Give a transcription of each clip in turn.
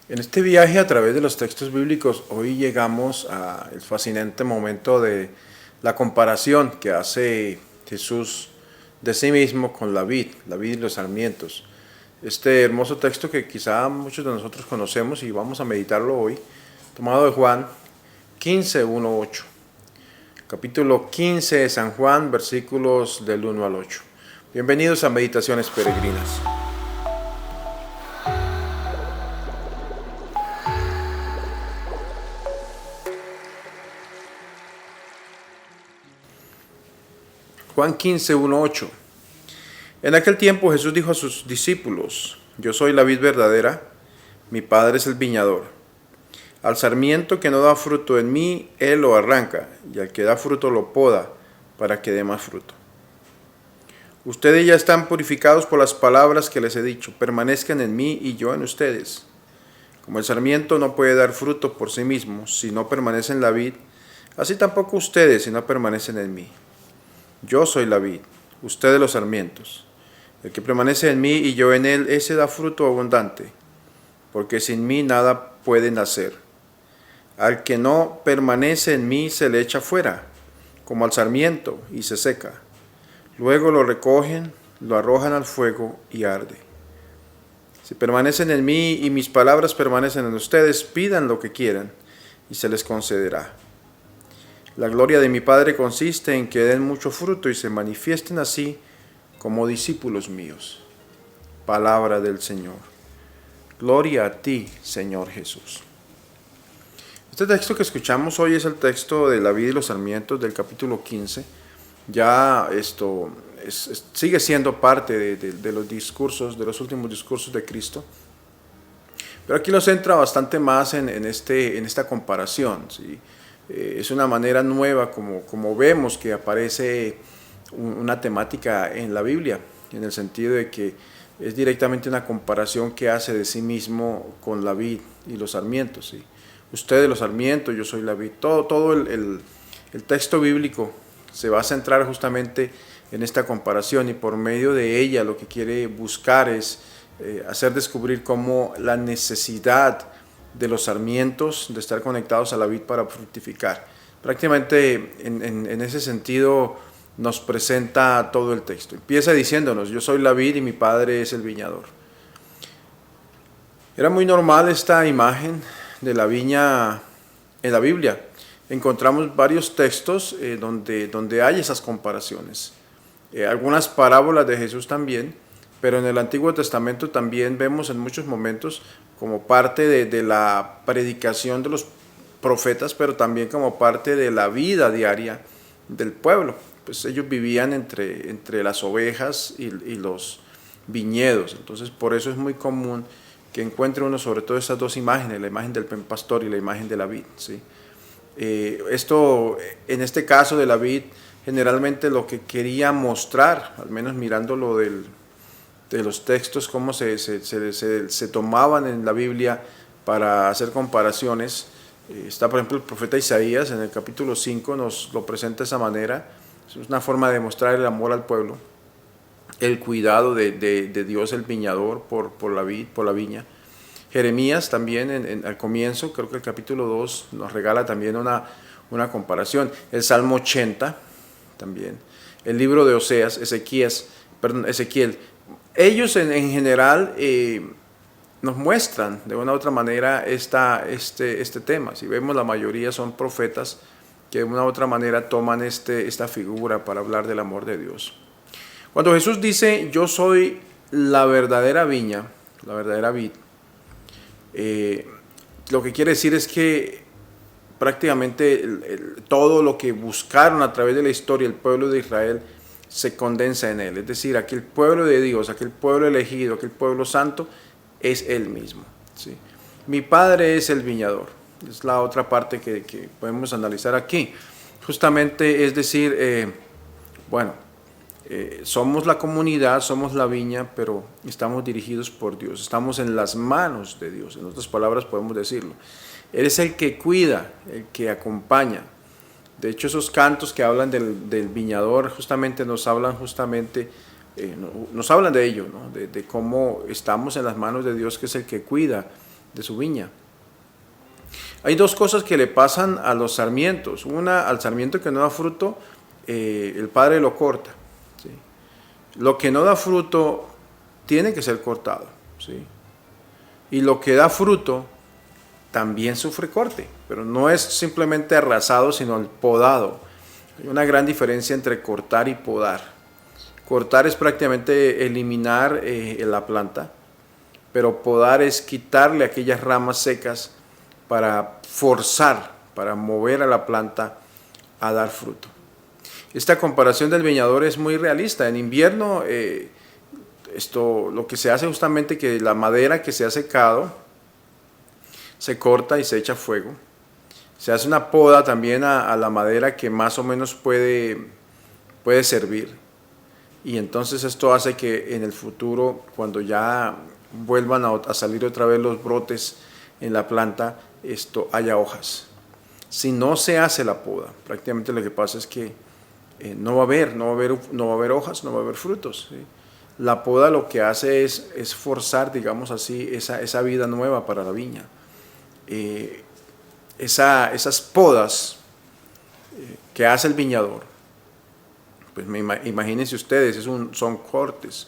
En este viaje a través de los textos bíblicos, hoy llegamos al fascinante momento de la comparación que hace Jesús de sí mismo con la vid y los sarmientos. Este hermoso texto que quizá muchos de nosotros conocemos y vamos a meditarlo hoy, tomado de Juan 15, 1, 8. Capítulo 15 de San Juan, versículos del 1 al 8. Bienvenidos a Meditaciones Peregrinas. Juan 15, 1, 8. En aquel tiempo Jesús dijo a sus discípulos: Yo soy la vid verdadera, mi Padre es el viñador. Al sarmiento que no da fruto en mí, Él lo arranca, y al que da fruto lo poda, para que dé más fruto. Ustedes ya están purificados por las palabras que les he dicho. Permanezcan en mí y yo en ustedes. Como el sarmiento no puede dar fruto por sí mismo si no permanece en la vid, así tampoco ustedes si no permanecen en mí. Yo soy la vid, ustedes los sarmientos. El que permanece en mí y yo en él, ese da fruto abundante, porque sin mí nada pueden hacer. Al que no permanece en mí se le echa fuera, como al sarmiento, y se seca. Luego lo recogen, lo arrojan al fuego y arde. Si permanecen en mí y mis palabras permanecen en ustedes, pidan lo que quieran y se les concederá. La gloria de mi Padre consiste en que den mucho fruto y se manifiesten así como discípulos míos. Palabra del Señor. Gloria a ti, Señor Jesús. Este texto que escuchamos hoy es el texto de la vid y los sarmientos del capítulo 15. Ya esto sigue siendo parte de los discursos, de los últimos discursos de Cristo. Pero aquí lo centra bastante más en esta comparación, ¿sí? Es una manera nueva como vemos que aparece una temática en la Biblia, en el sentido de que es directamente una comparación que hace de sí mismo con la vid y los sarmientos, ¿sí? Ustedes los sarmientos, yo soy la vid. Todo el texto bíblico se va a centrar justamente en esta comparación y por medio de ella lo que quiere buscar es hacer descubrir cómo la necesidad de los sarmientos de estar conectados a la vid para fructificar. Prácticamente en ese sentido nos presenta todo el texto. Empieza diciéndonos: yo soy la vid y mi Padre es el viñador. Era muy normal esta imagen de la viña en la Biblia. Encontramos varios textos donde hay esas comparaciones. Algunas parábolas de Jesús también, pero en el Antiguo Testamento también vemos en muchos momentos como parte de la predicación de los profetas, pero también como parte de la vida diaria del pueblo. Pues ellos vivían entre las ovejas y los viñedos, entonces por eso es muy común que encuentre uno sobre todo esas dos imágenes, la imagen del buen pastor y la imagen de la vid, ¿sí? Esto, en este caso de la vid, generalmente lo que quería mostrar, al menos mirándolo de los textos, cómo se tomaban en la Biblia para hacer comparaciones. Está, por ejemplo, el profeta Isaías en el capítulo 5, nos lo presenta de esa manera. Es una forma de mostrar el amor al pueblo, el cuidado de Dios, el viñador, por la vid, por la viña. Jeremías también, al comienzo, creo que el capítulo 2, nos regala también una comparación. El Salmo 80 también. El libro de Oseas, Ezequiel. Ellos en general nos muestran de una u otra manera este tema. Si vemos, la mayoría son profetas que de una u otra manera toman esta figura para hablar del amor de Dios. Cuando Jesús dice: yo soy la verdadera viña, la verdadera vid, lo que quiere decir es que prácticamente todo lo que buscaron a través de la historia el pueblo de Israel se condensa en él. Es decir, aquel pueblo de Dios, aquel pueblo elegido, aquel pueblo santo, es él mismo, ¿sí? Mi Padre es el viñador. Es la otra parte que podemos analizar aquí. Justamente, es decir, somos la comunidad, somos la viña, pero estamos dirigidos por Dios, estamos en las manos de Dios, en otras palabras podemos decirlo. Él es el que cuida, el que acompaña. De hecho, esos cantos que hablan del viñador justamente nos hablan de ello, ¿no? De cómo estamos en las manos de Dios, que es el que cuida de su viña. Hay dos cosas que le pasan a los sarmientos. Una, al sarmiento que no da fruto, el padre lo corta, ¿sí? Lo que no da fruto tiene que ser cortado, ¿sí? Y lo que da fruto también sufre corte, pero no es simplemente arrasado, sino el podado. Hay una gran diferencia entre cortar y podar. Cortar es prácticamente eliminar la planta, pero podar es quitarle aquellas ramas secas para forzar, para mover a la planta a dar fruto. Esta comparación del viñador es muy realista. En invierno, lo que se hace justamente que la madera que se ha secado se corta y se echa fuego. Se hace una poda también a la madera que más o menos puede servir. Y entonces esto hace que en el futuro, cuando ya vuelvan a salir otra vez los brotes en la planta, haya hojas. Si no se hace la poda, prácticamente lo que pasa es que no va a haber hojas, no va a haber frutos, ¿sí? La poda lo que hace es forzar, digamos así, esa vida nueva para la viña. Esas podas que hace el viñador, pues imagínense ustedes, son cortes.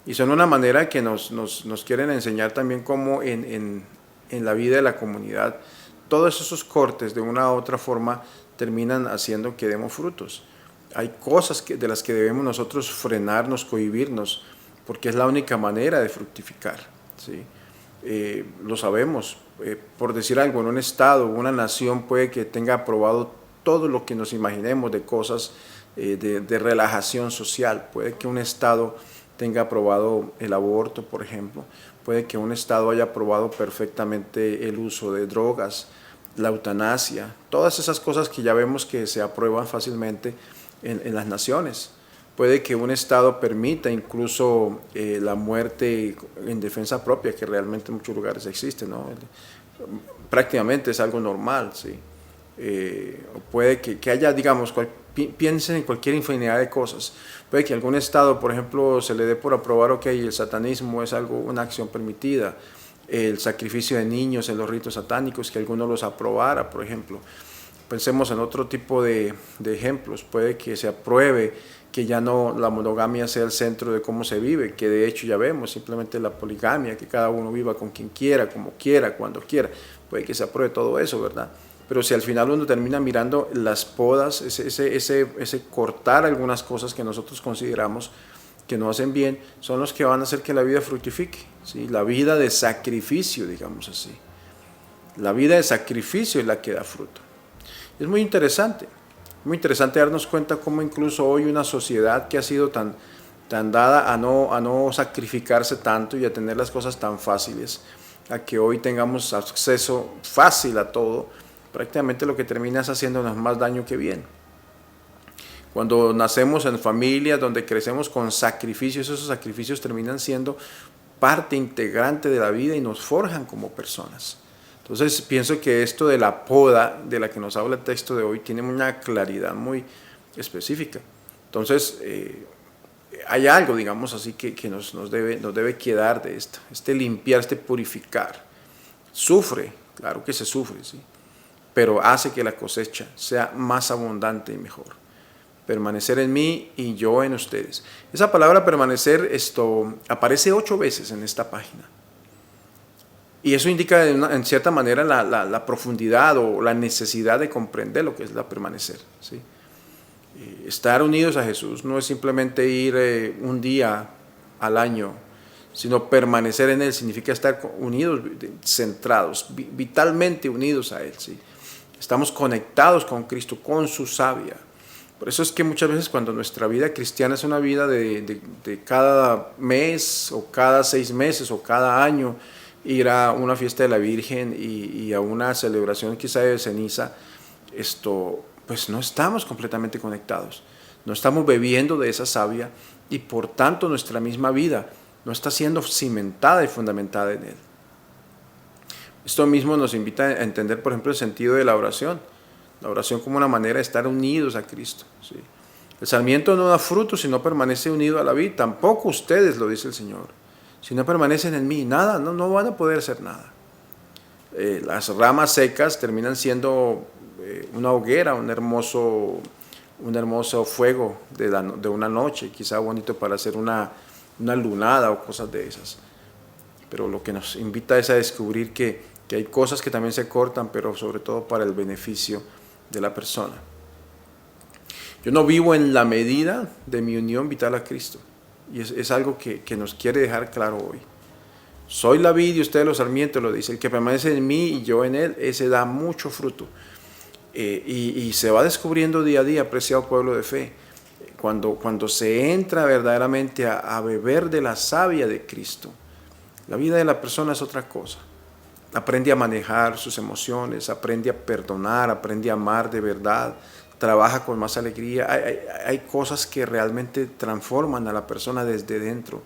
Y son una manera que nos quieren enseñar también cómo en la vida de la comunidad, todos esos cortes de una u otra forma terminan haciendo que demos frutos. Hay cosas de las que debemos nosotros frenarnos, cohibirnos, porque es la única manera de fructificar, ¿sí? Lo sabemos. Por decir algo, en un estado, una nación puede que tenga aprobado todo lo que nos imaginemos de cosas de relajación social. Puede que un estado tenga aprobado el aborto, por ejemplo. Puede que un estado haya aprobado perfectamente el uso de drogas, la eutanasia, todas esas cosas que ya vemos que se aprueban fácilmente en las naciones. Puede que un estado permita incluso la muerte en defensa propia, que realmente en muchos lugares existe, ¿no? Prácticamente es algo normal, ¿sí? O puede que haya, digamos, piensen en cualquier infinidad de cosas. Puede que algún estado, por ejemplo, se le dé por aprobar, ok, el satanismo es una acción permitida, el sacrificio de niños en los ritos satánicos, que alguno los aprobara, por ejemplo. Pensemos en otro tipo de ejemplos. Puede que se apruebe que ya no la monogamia sea el centro de cómo se vive, que de hecho ya vemos simplemente la poligamia, que cada uno viva con quien quiera, como quiera, cuando quiera. Puede que se apruebe todo eso, ¿verdad? Pero si al final uno termina mirando las podas, ese cortar algunas cosas que nosotros consideramos que no hacen bien, son los que van a hacer que la vida fructifique, ¿sí? La vida de sacrificio, digamos así. La vida de sacrificio es la que da fruto. Es muy interesante darnos cuenta cómo incluso hoy una sociedad que ha sido tan dada a no sacrificarse tanto y a tener las cosas tan fáciles, a que hoy tengamos acceso fácil a todo, prácticamente lo que termina es haciéndonos más daño que bien. Cuando nacemos en familias donde crecemos con sacrificios, esos sacrificios terminan siendo parte integrante de la vida y nos forjan como personas. Entonces pienso que esto de la poda de la que nos habla el texto de hoy tiene una claridad muy específica. Entonces hay algo, digamos así, que nos debe quedar de esto, limpiar, purificar. Sufre, claro que se sufre, ¿sí? Pero hace que la cosecha sea más abundante y mejor. Permanecer en mí y yo en ustedes. Esa palabra permanecer aparece 8 veces en esta página. Y eso indica en cierta manera la profundidad o la necesidad de comprender lo que es la permanecer, ¿sí? Estar unidos a Jesús no es simplemente ir un día al año, sino permanecer en Él significa estar unidos, centrados, vitalmente unidos a Él, ¿sí? Estamos conectados con Cristo, con su savia. Por eso es que muchas veces cuando nuestra vida cristiana es una vida de cada mes o cada 6 meses o cada año, ir a una fiesta de la Virgen y a una celebración quizá de ceniza, pues no estamos completamente conectados, no estamos bebiendo de esa savia y por tanto nuestra misma vida no está siendo cimentada y fundamentada en Él. Esto mismo nos invita a entender, por ejemplo, el sentido de la oración como una manera de estar unidos a Cristo, ¿sí? El sarmiento no da fruto si no permanece unido a la vid, tampoco ustedes, lo dice el Señor. Si no permanecen en mí, nada, no van a poder hacer nada. las ramas secas terminan siendo una hoguera, un hermoso fuego de una noche, quizá bonito para hacer una lunada o cosas de esas. Pero lo que nos invita es a descubrir que hay cosas que también se cortan, pero sobre todo para el beneficio de la persona. Yo no vivo en la medida de mi unión vital a Cristo, y es algo que nos quiere dejar claro hoy. Soy la vid y ustedes los sarmientos, lo dice, el que permanece en mí y yo en él, ese da mucho fruto. Y se va descubriendo día a día, apreciado pueblo de fe, cuando se entra verdaderamente a beber de la savia de Cristo, la vida de la persona es otra cosa. Aprende a manejar sus emociones, aprende a perdonar, aprende a amar de verdad, trabaja con más alegría. Hay cosas que realmente transforman a la persona desde dentro,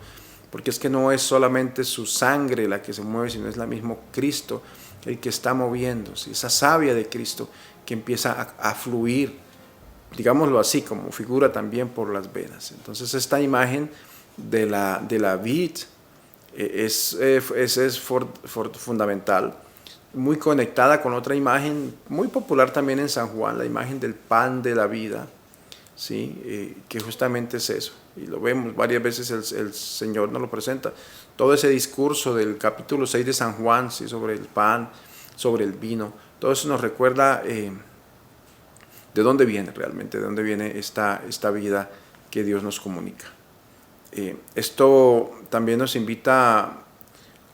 porque es que no es solamente su sangre la que se mueve, sino es la mismo Cristo el que está moviéndose, esa savia de Cristo que empieza a fluir, digámoslo así, como figura también por las venas. Entonces esta imagen de la vid es fundamental, muy conectada con otra imagen muy popular también en San Juan, la imagen del pan de la vida, ¿sí? Que justamente es eso, y lo vemos varias veces, el Señor nos lo presenta, todo ese discurso del capítulo 6 de San Juan, ¿sí? Sobre el pan, sobre el vino, todo eso nos recuerda de dónde viene realmente, de dónde viene esta vida que Dios nos comunica. Esto también nos invita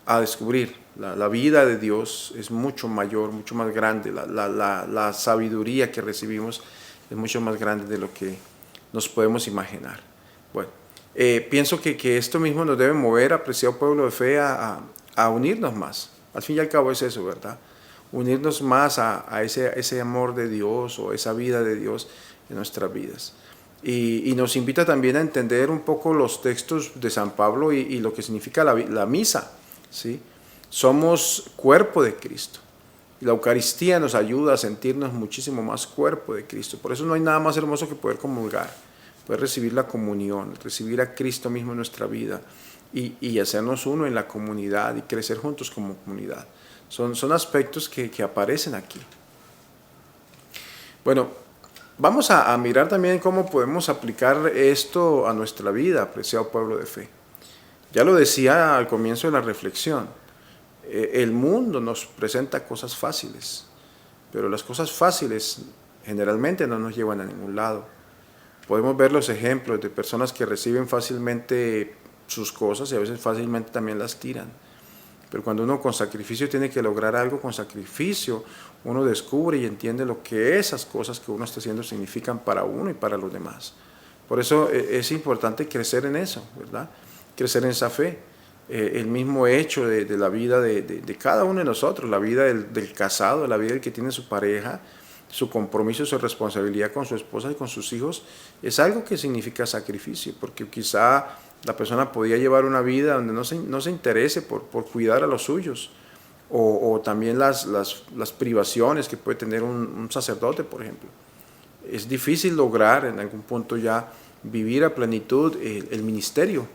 a descubrir la vida de Dios es mucho mayor, mucho más grande, la sabiduría que recibimos es mucho más grande de lo que nos podemos imaginar. Bueno, pienso que esto mismo nos debe mover, apreciado pueblo de fe, a unirnos más. Al fin y al cabo es eso, ¿verdad? Unirnos más a ese amor de Dios o esa vida de Dios en nuestras vidas. Y nos invita también a entender un poco los textos de San Pablo y lo que significa la misa, ¿sí? Somos cuerpo de Cristo. La Eucaristía nos ayuda a sentirnos muchísimo más cuerpo de Cristo. Por eso no hay nada más hermoso que poder comulgar, poder recibir la comunión, recibir a Cristo mismo en nuestra vida y hacernos uno en la comunidad y crecer juntos como comunidad. Son aspectos que aparecen aquí. Bueno, vamos a mirar también cómo podemos aplicar esto a nuestra vida, apreciado pueblo de fe. Ya lo decía al comienzo de la reflexión, el mundo nos presenta cosas fáciles, pero las cosas fáciles generalmente no nos llevan a ningún lado. Podemos ver los ejemplos de personas que reciben fácilmente sus cosas y a veces fácilmente también las tiran. Pero cuando uno con sacrificio tiene que lograr algo, con sacrificio uno descubre y entiende lo que esas cosas que uno está haciendo significan para uno y para los demás. Por eso es importante crecer en eso, ¿verdad? Crecer en esa fe. El mismo hecho de la vida de cada uno de nosotros, la vida del casado, la vida del que tiene su pareja, su compromiso, su responsabilidad con su esposa y con sus hijos, es algo que significa sacrificio, porque quizá la persona podía llevar una vida donde no se interese por cuidar a los suyos, o también las privaciones que puede tener un sacerdote, por ejemplo. Es difícil lograr en algún punto ya vivir a plenitud el ministerio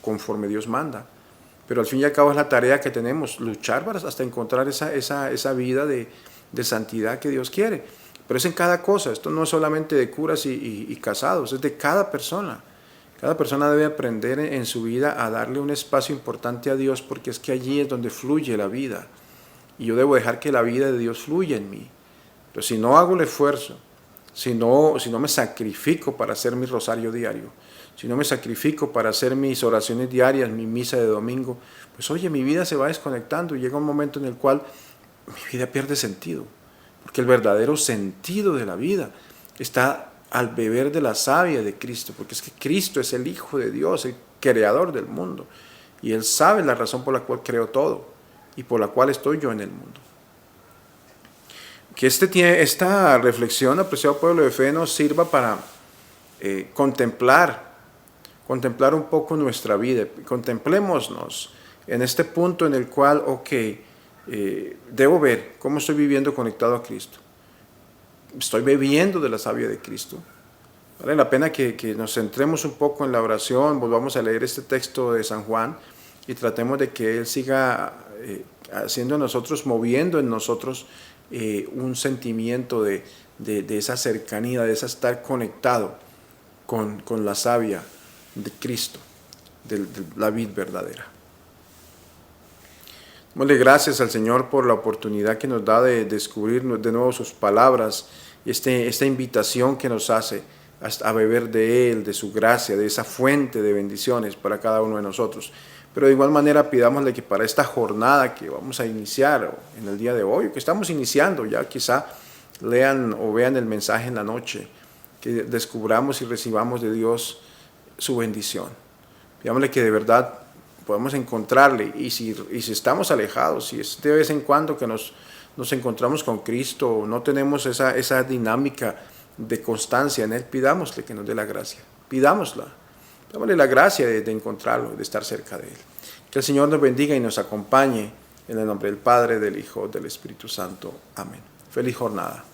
conforme Dios manda, pero al fin y al cabo es la tarea que tenemos, luchar hasta encontrar esa vida de santidad que Dios quiere. Pero es en cada cosa, esto no es solamente de curas y casados, es de cada persona. Cada persona debe aprender en su vida a darle un espacio importante a Dios, porque es que allí es donde fluye la vida. Y yo debo dejar que la vida de Dios fluya en mí. Pero si no hago el esfuerzo, si no me sacrifico para hacer mi rosario diario, si no me sacrifico para hacer mis oraciones diarias, mi misa de domingo, pues oye, mi vida se va desconectando y llega un momento en el cual mi vida pierde sentido. Porque el verdadero sentido de la vida está al beber de la savia de Cristo, porque es que Cristo es el Hijo de Dios, el creador del mundo, y Él sabe la razón por la cual creó todo y por la cual estoy yo en el mundo. Que esta reflexión, apreciado pueblo de fe, nos sirva para contemplar un poco nuestra vida, contemplémonos en este punto en el cual, debo ver cómo estoy viviendo conectado a Cristo. Estoy bebiendo de la savia de Cristo. Vale la pena que nos centremos un poco en la oración, volvamos a leer este texto de San Juan y tratemos de que Él siga haciendo en nosotros, moviendo en nosotros un sentimiento de esa cercanía, de esa estar conectado con la savia de Cristo, de la vid verdadera. Démosle gracias al Señor por la oportunidad que nos da de descubrir de nuevo sus palabras y esta invitación que nos hace a beber de Él, de su gracia, de esa fuente de bendiciones para cada uno de nosotros. Pero de igual manera pidámosle que para esta jornada que vamos a iniciar en el día de hoy, que estamos iniciando, ya quizá lean o vean el mensaje en la noche, que descubramos y recibamos de Dios su bendición. Pidámosle que de verdad podamos encontrarle, y si estamos alejados, si es de vez en cuando que nos encontramos con Cristo, no tenemos esa dinámica de constancia en Él, pidámosle que nos dé la gracia, pidámosle la gracia de encontrarlo, de estar cerca de Él. Que el Señor nos bendiga y nos acompañe en el nombre del Padre, del Hijo, del Espíritu Santo. Amén. Feliz jornada.